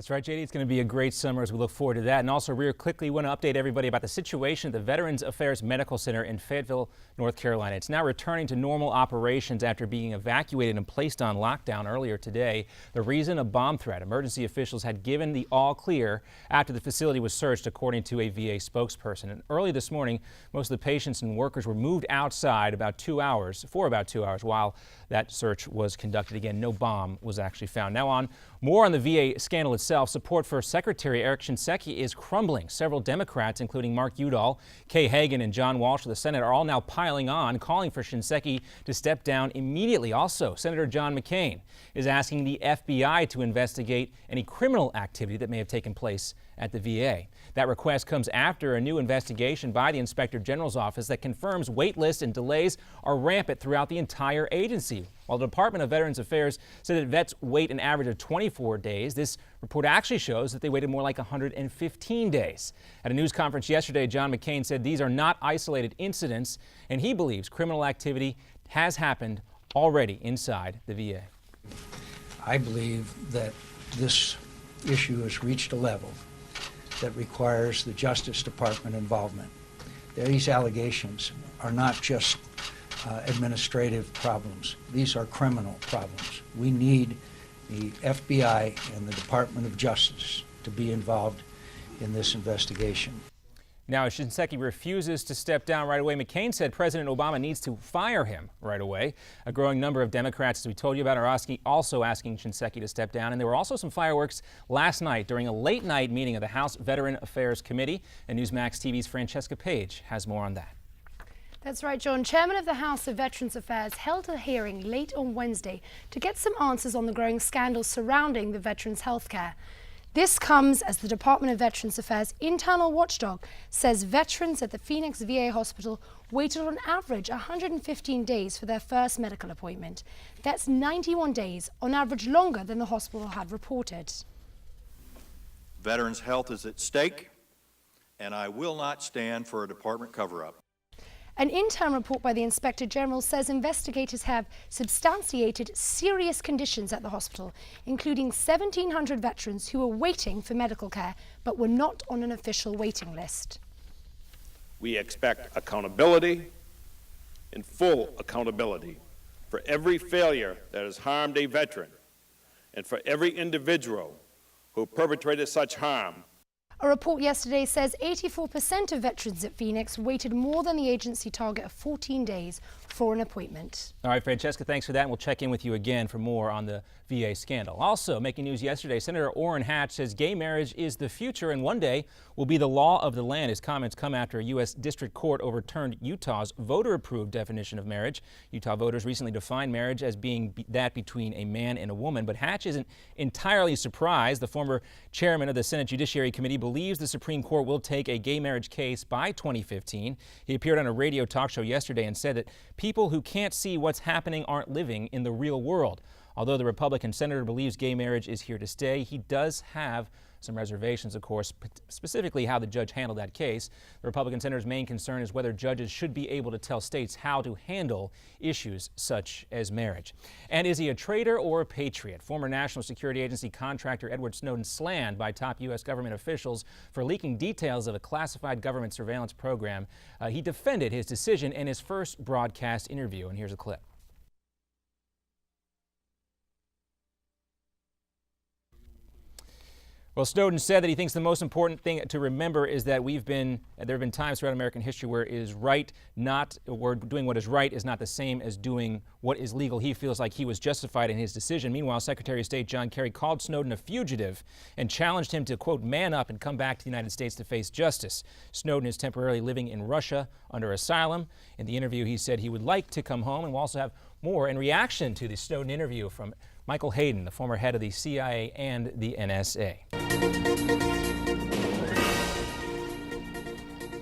That's right, JD. It's going to be a great summer as we look forward to that. And also, real quickly, we want to update everybody about the situation at the Veterans Affairs Medical Center in Fayetteville, North Carolina. It's now returning to normal operations after being evacuated and placed on lockdown earlier today. The reason, a bomb threat. Emergency officials had given the all clear after the facility was searched, according to a VA spokesperson. And early this morning, most of the patients and workers were moved outside for about 2 hours while that search was conducted. Again, no bomb was actually found. Now on more on the VA scandal itself. Support for Secretary Eric Shinseki is crumbling. Several Democrats, including Mark Udall, Kay Hagan, and John Walsh of the Senate, are all now piling on, calling for Shinseki to step down immediately. Also, Senator John McCain is asking the FBI to investigate any criminal activity that may have taken place at the VA. That request comes after a new investigation by the Inspector General's office that confirms wait lists and delays are rampant throughout the entire agency. While the Department of Veterans Affairs said that vets wait an average of 24 days, this report actually shows that they waited more like 115 days. At a news conference yesterday, John McCain said these are not isolated incidents, and he believes criminal activity has happened already inside the VA. I believe that this issue has reached a level that requires the Justice Department involvement. These allegations are not just administrative problems. These are criminal problems. We need the FBI and the Department of Justice to be involved in this investigation. Now, as Shinseki refuses to step down right away, McCain said President Obama needs to fire him right away. A growing number of Democrats, as we told you about, are also asking Shinseki to step down. And there were also some fireworks last night during a late-night meeting of the House Veteran Affairs Committee. And Newsmax TV's Francesca Page has more on that. That's right, John. Chairman of the House of Veterans Affairs held a hearing late on Wednesday to get some answers on the growing scandals surrounding the veterans' health care. This comes as the Department of Veterans Affairs internal watchdog says veterans at the Phoenix VA hospital waited on average 115 days for their first medical appointment. That's 91 days, on average longer than the hospital had reported. Veterans' health is at stake, and I will not stand for a department cover-up. An interim report by the Inspector General says investigators have substantiated serious conditions at the hospital, including 1,700 veterans who were waiting for medical care but were not on an official waiting list. We expect accountability and full accountability for every failure that has harmed a veteran and for every individual who perpetrated such harm. A report yesterday says 84% of veterans at Phoenix waited more than the agency target of 14 days for an appointment. All right, Francesca, thanks for that. And we'll check in with you again for more on the VA scandal. Also making news yesterday, Senator Orrin Hatch says gay marriage is the future and one day will be the law of the land. His comments come after a U.S. District Court overturned Utah's voter-approved definition of marriage. Utah voters recently defined marriage as being that between a man and a woman, but Hatch isn't entirely surprised. The former chairman of the Senate Judiciary Committee believes the Supreme Court will take a gay marriage case by 2015. He appeared on a radio talk show yesterday and said that people who can't see what's happening aren't living in the real world. Although the Republican senator believes gay marriage is here to stay, he does have some reservations, of course, specifically how the judge handled that case. The Republican senator's main concern is whether judges should be able to tell states how to handle issues such as marriage. And is he a traitor or a patriot? Former National Security Agency contractor Edward Snowden slammed by top U.S. government officials for leaking details of a classified government surveillance program. He defended his decision in his first broadcast interview, and here's a clip. Well, Snowden said that he thinks the most important thing to remember is that there have been times throughout American history where doing what is right is not the same as doing what is legal. He feels like he was justified in his decision. Meanwhile, Secretary of State John Kerry called Snowden a fugitive and challenged him to, quote, man up and come back to the United States to face justice. Snowden is temporarily living in Russia under asylum. In the interview, he said he would like to come home, and we'll also have more in reaction to the Snowden interview from Michael Hayden, the former head of the CIA and the NSA.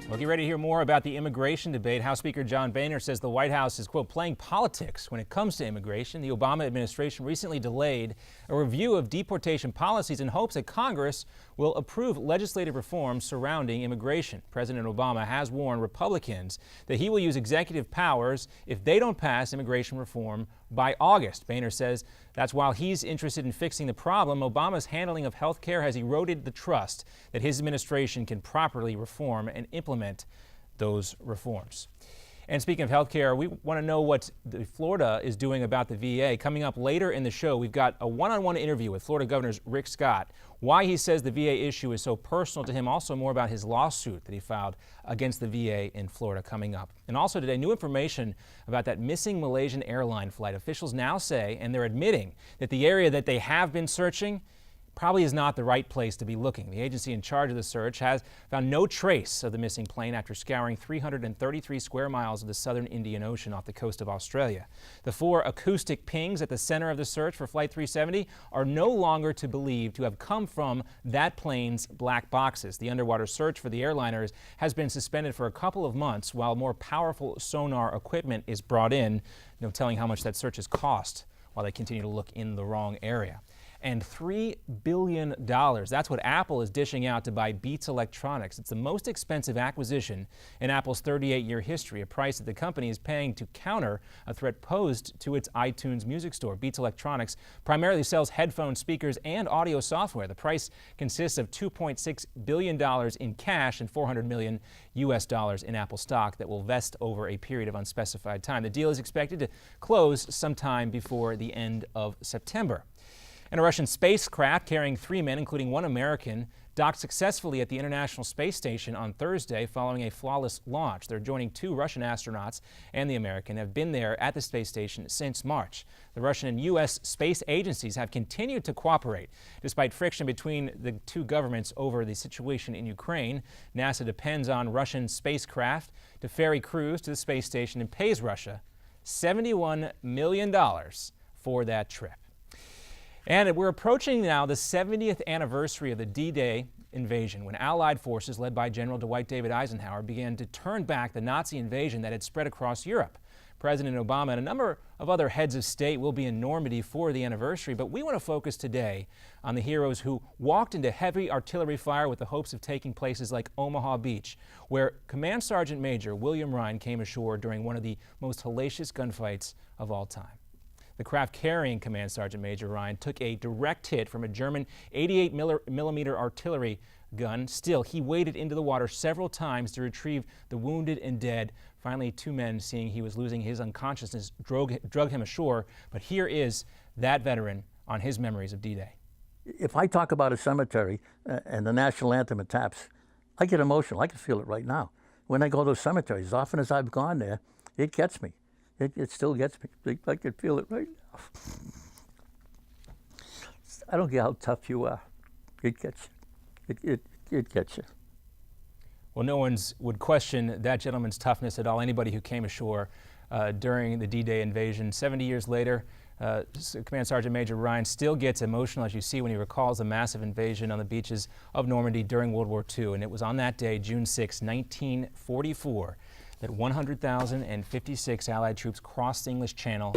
Well, get ready to hear more about the immigration debate. House Speaker John Boehner says the White House is, quote, playing politics when it comes to immigration. The Obama administration recently delayed a review of deportation policies in hopes that Congress will approve legislative reforms surrounding immigration. President Obama has warned Republicans that he will use executive powers if they don't pass immigration reform by August. Boehner says that's while he's interested in fixing the problem, Obama's handling of health care has eroded the trust that his administration can properly reform and implement those reforms. And speaking of health care, we want to know what Florida is doing about the VA. Coming up later in the show, we've got a one-on-one interview with Florida Governor Rick Scott, why he says the VA issue is so personal to him, also more about his lawsuit that he filed against the VA in Florida coming up. And also today, new information about that missing Malaysian airline flight. Officials now say, and they're admitting, that the area that they have been searching probably is not the right place to be looking. The agency in charge of the search has found no trace of the missing plane after scouring 333 square miles of the southern Indian Ocean off the coast of Australia. The 4 acoustic pings at the center of the search for Flight 370 are no longer to believe to have come from that plane's black boxes. The underwater search for the airliners has been suspended for a couple of months while more powerful sonar equipment is brought in. No telling how much that search has cost while they continue to look in the wrong area. And $3 billion. That's what Apple is dishing out to buy Beats Electronics. It's the most expensive acquisition in Apple's 38-year history, a price that the company is paying to counter a threat posed to its iTunes music store. Beats Electronics primarily sells headphones, speakers, and audio software. The price consists of $2.6 billion in cash and $400 million in Apple stock that will vest over a period of unspecified time. The deal is expected to close sometime before the end of September. And a Russian spacecraft carrying 3 men, including 1 American, docked successfully at the International Space Station on Thursday following a flawless launch. They're joining 2 Russian astronauts, and the American have been there at the space station since March. The Russian and U.S. space agencies have continued to cooperate despite friction between the 2 governments over the situation in Ukraine. NASA depends on Russian spacecraft to ferry crews to the space station and pays Russia $71 million for that trip. And we're approaching now the 70th anniversary of the D-Day invasion, when Allied forces led by General Dwight David Eisenhower began to turn back the Nazi invasion that had spread across Europe. President Obama and a number of other heads of state will be in Normandy for the anniversary, but we want to focus today on the heroes who walked into heavy artillery fire with the hopes of taking places like Omaha Beach, where Command Sergeant Major William Ryan came ashore during one of the most hellacious gunfights of all time. The craft carrying Command Sergeant Major Ryan took a direct hit from a German 88 millimeter artillery gun. Still, he waded into the water several times to retrieve the wounded and dead. Finally, 2 men, seeing he was losing his unconsciousness, drug him ashore. But here is that veteran on his memories of D-Day. If I talk about a cemetery and the national anthem it taps, I get emotional. I can feel it right now. When I go to cemeteries, as often as I've gone there, it gets me. It still gets me. I can feel it right now. I don't care how tough you are. It gets you. It gets you. Well, no one would question that gentleman's toughness at all. Anybody who came ashore during the D-Day invasion. 70 years later, Command Sergeant Major Ryan still gets emotional, as you see, when he recalls the massive invasion on the beaches of Normandy during World War II. And it was on that day, June 6, 1944, that 100,056 Allied troops crossed the English Channel.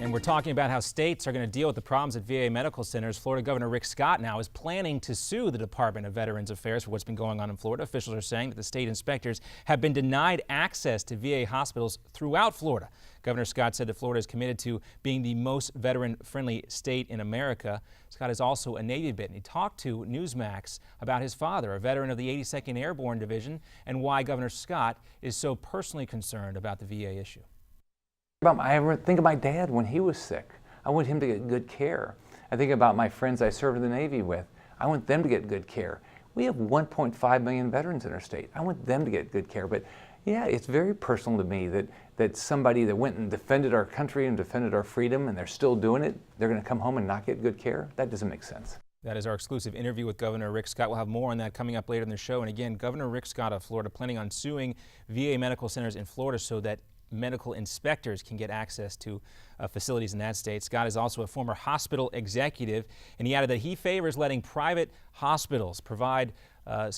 And we're talking about how states are going to deal with the problems at VA medical centers. Florida Governor Rick Scott now is planning to sue the Department of Veterans Affairs for what's been going on in Florida. Officials are saying that the state inspectors have been denied access to VA hospitals throughout Florida. Governor Scott said that Florida is committed to being the most veteran-friendly state in America. Scott is also a Navy vet, and he talked to Newsmax about his father, a veteran of the 82nd Airborne Division, and why Governor Scott is so personally concerned about the VA issue. I think of my dad when he was sick. I want him to get good care. I think about my friends I served in the Navy with. I want them to get good care. We have 1.5 million veterans in our state. I want them to get good care. But yeah, it's very personal to me that somebody that went and defended our country and defended our freedom, and they're still doing it, they're going to come home and not get good care. That doesn't make sense. That is our exclusive interview with Governor Rick Scott. We'll have more on that coming up later in the show. And again, Governor Rick Scott of Florida planning on suing VA medical centers in Florida so that medical inspectors can get access to facilities in that state. Scott is also a former hospital executive, and he added that he favors letting private hospitals provide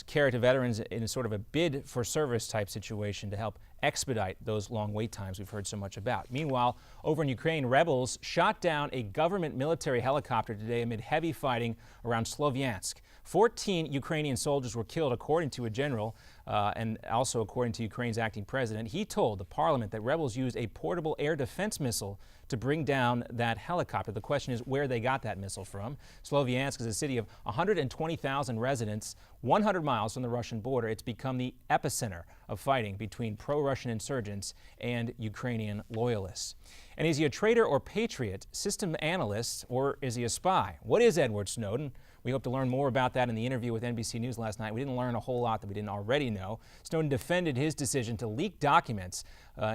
care to veterans in a sort of a bid for service type situation to help expedite those long wait times we've heard so much about. Meanwhile, over in Ukraine, rebels shot down a government military helicopter today amid heavy fighting around Sloviansk. 14 Ukrainian soldiers were killed, according to a general, and also according to Ukraine's acting president. He told the parliament that rebels used a portable air defense missile to bring down that helicopter. The question is where they got that missile from. Sloviansk is a city of 120,000 residents, 100 miles from the Russian border. It's become the epicenter of fighting between pro-Russian insurgents and Ukrainian loyalists. And is he a traitor or patriot, system analyst, or is he a spy? What is Edward Snowden? We hope to learn more about that in the interview with NBC News last night. We didn't learn a whole lot that we didn't already know. Snowden defended his decision to leak documents,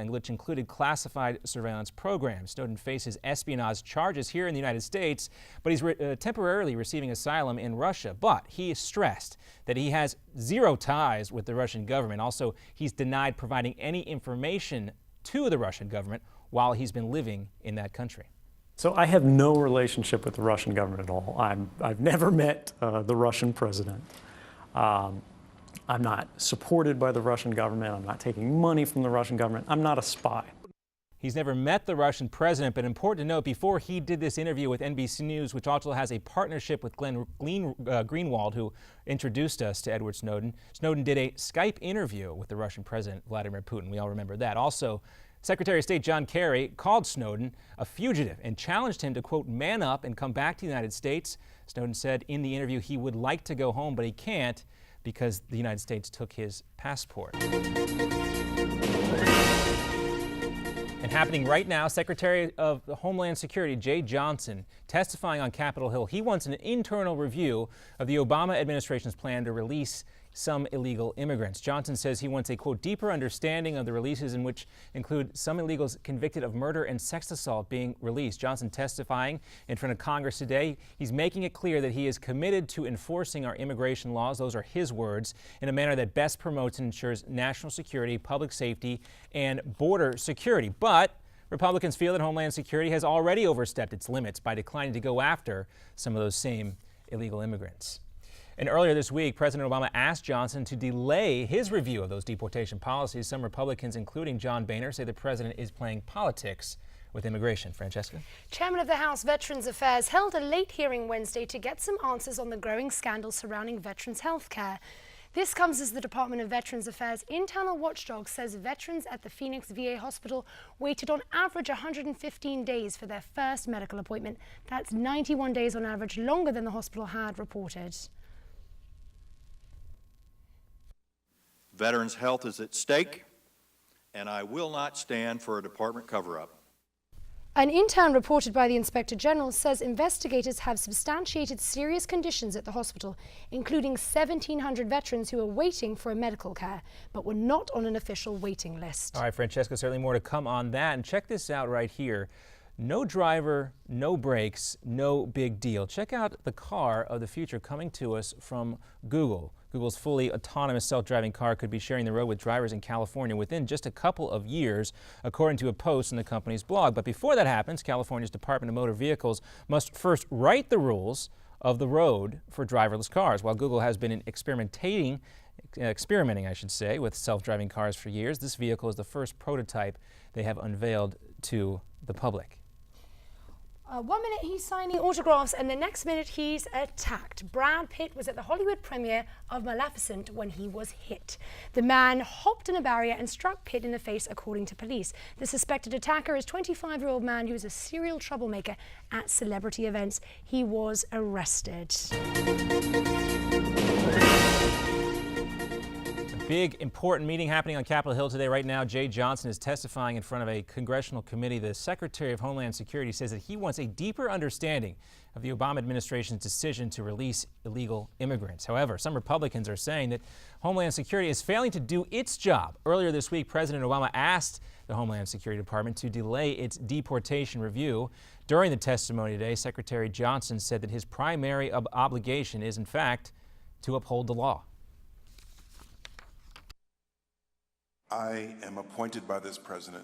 which included classified surveillance programs. Snowden faces espionage charges here in the United States, but he's temporarily receiving asylum in Russia. But he stressed that he has zero ties with the Russian government. Also, he's denied providing any information to the Russian government while he's been living in that country. So I have no relationship with the Russian government at all. I've never met the Russian president. I'm not supported by the Russian government. I'm not taking money from the Russian government. I'm not a spy. He's never met the Russian president, but important to note, before he did this interview with NBC News, which also has a partnership with Glenn Greenwald, who introduced us to Edward Snowden, Snowden did a Skype interview with the Russian president, Vladimir Putin. We all remember that. Also, Secretary of State John Kerry called Snowden a fugitive and challenged him to, quote, man up and come back to the United States. Snowden said in the interview he would like to go home, but he can't because the United States took his passport. And happening right now, Secretary of Homeland Security Jay Johnson testifying on Capitol Hill. He wants an internal review of the Obama administration's plan to release some illegal immigrants. Johnson says he wants a, quote, deeper understanding of the releases, in which include some illegals convicted of murder and sex assault being released. Johnson testifying in front of Congress today. He's making it clear that he is committed to enforcing our immigration laws, those are his words, in a manner that best promotes and ensures national security, public safety, and border security. But Republicans feel that Homeland Security has already overstepped its limits by declining to go after some of those same illegal immigrants. And earlier this week, President Obama asked Johnson to delay his review of those deportation policies. Some Republicans, including John Boehner, say the president is playing politics with immigration. Francesca? Chairman of the House Veterans Affairs held a late hearing Wednesday to get some answers on the growing scandal surrounding veterans' health care. This comes as the Department of Veterans Affairs internal watchdog says veterans at the Phoenix VA hospital waited on average 115 days for their first medical appointment. That's 91 days on average, longer than the hospital had reported. Veterans' health is at stake, and I will not stand for a department cover-up. An intern reported by the Inspector General says investigators have substantiated serious conditions at the hospital, including 1,700 veterans who are waiting for a medical care, but were not on an official waiting list. All right, Francesca, certainly more to come on that. And check this out right here. No driver, no brakes, no big deal. Check out the car of the future coming to us from Google. Google's fully autonomous self-driving car could be sharing the road with drivers in California within just a couple of years, according to a post in the company's blog. But before that happens, California's Department of Motor Vehicles must first write the rules of the road for driverless cars. While Google has been experimenting, I should say, with self-driving cars for years, this vehicle is the first prototype they have unveiled to the public. 1 minute he's signing autographs and the next minute he's attacked. Brad Pitt was at the Hollywood premiere of Maleficent when he was hit. The man hopped in a barrier and struck Pitt in the face, according to police. The suspected attacker is a 25-year-old man who is a serial troublemaker at celebrity events. He was arrested. Big, important meeting happening on Capitol Hill today. Right now, Jay Johnson is testifying in front of a congressional committee. The Secretary of Homeland Security says that he wants a deeper understanding of the Obama administration's decision to release illegal immigrants. However, some Republicans are saying that Homeland Security is failing to do its job. Earlier this week, President Obama asked the Homeland Security Department to delay its deportation review. During the testimony today, Secretary Johnson said that his primary obligation is, in fact, to uphold the law. I am appointed by this president.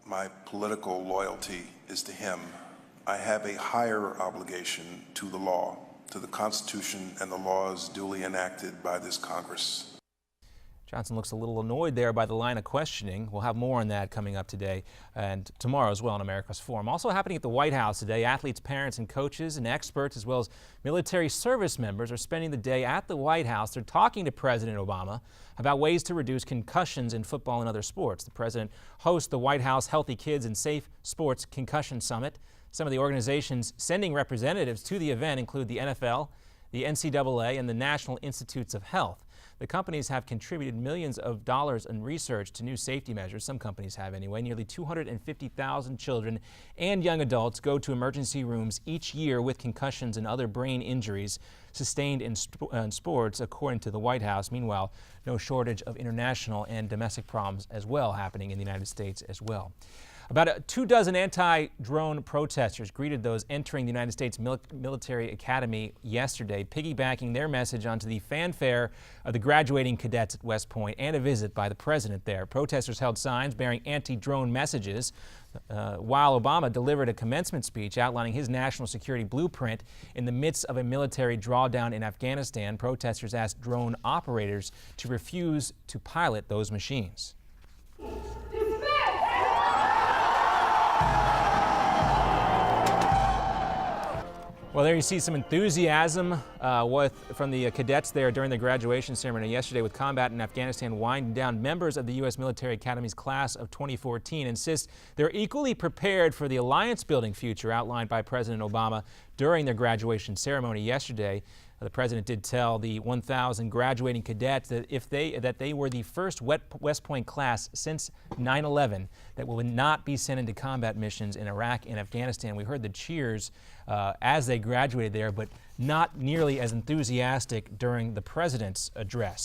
My political loyalty is to him. I have a higher obligation to the law, to the Constitution and the laws duly enacted by this Congress. Johnson looks a little annoyed there by the line of questioning. We'll have more on that coming up today and tomorrow as well on America's Forum. Also happening at the White House today, athletes, parents, and coaches and experts, as well as military service members, are spending the day at the White House. They're talking to President Obama about ways to reduce concussions in football and other sports. The president hosts the White House Healthy Kids and Safe Sports Concussion Summit. Some of the organizations sending representatives to the event include the NFL, the NCAA, and the National Institutes of Health. The companies have contributed millions of dollars in research to new safety measures. Some companies have anyway. Nearly 250,000 children and young adults go to emergency rooms each year with concussions and other brain injuries sustained in sports, according to the White House. Meanwhile, no shortage of international and domestic problems as well happening in the United States as well. About 24 anti-drone protesters greeted those entering the United States Military Academy yesterday, piggybacking their message onto the fanfare of the graduating cadets at West Point and a visit by the president there. Protesters held signs bearing anti-drone messages, while Obama delivered a commencement speech outlining his national security blueprint. In the midst of a military drawdown in Afghanistan, protesters asked drone operators to refuse to pilot those machines. Well, there you see some enthusiasm from the cadets there during the graduation ceremony yesterday. With combat in Afghanistan winding down, members of the U.S. Military Academy's class of 2014 insist they're equally prepared for the alliance-building future outlined by President Obama during their graduation ceremony yesterday. The president did tell the 1,000 graduating cadets that that they were the first West Point class since 9/11 that will not be sent into combat missions in Iraq and Afghanistan. We heard the cheers as they graduated there, but not nearly as enthusiastic during the president's address.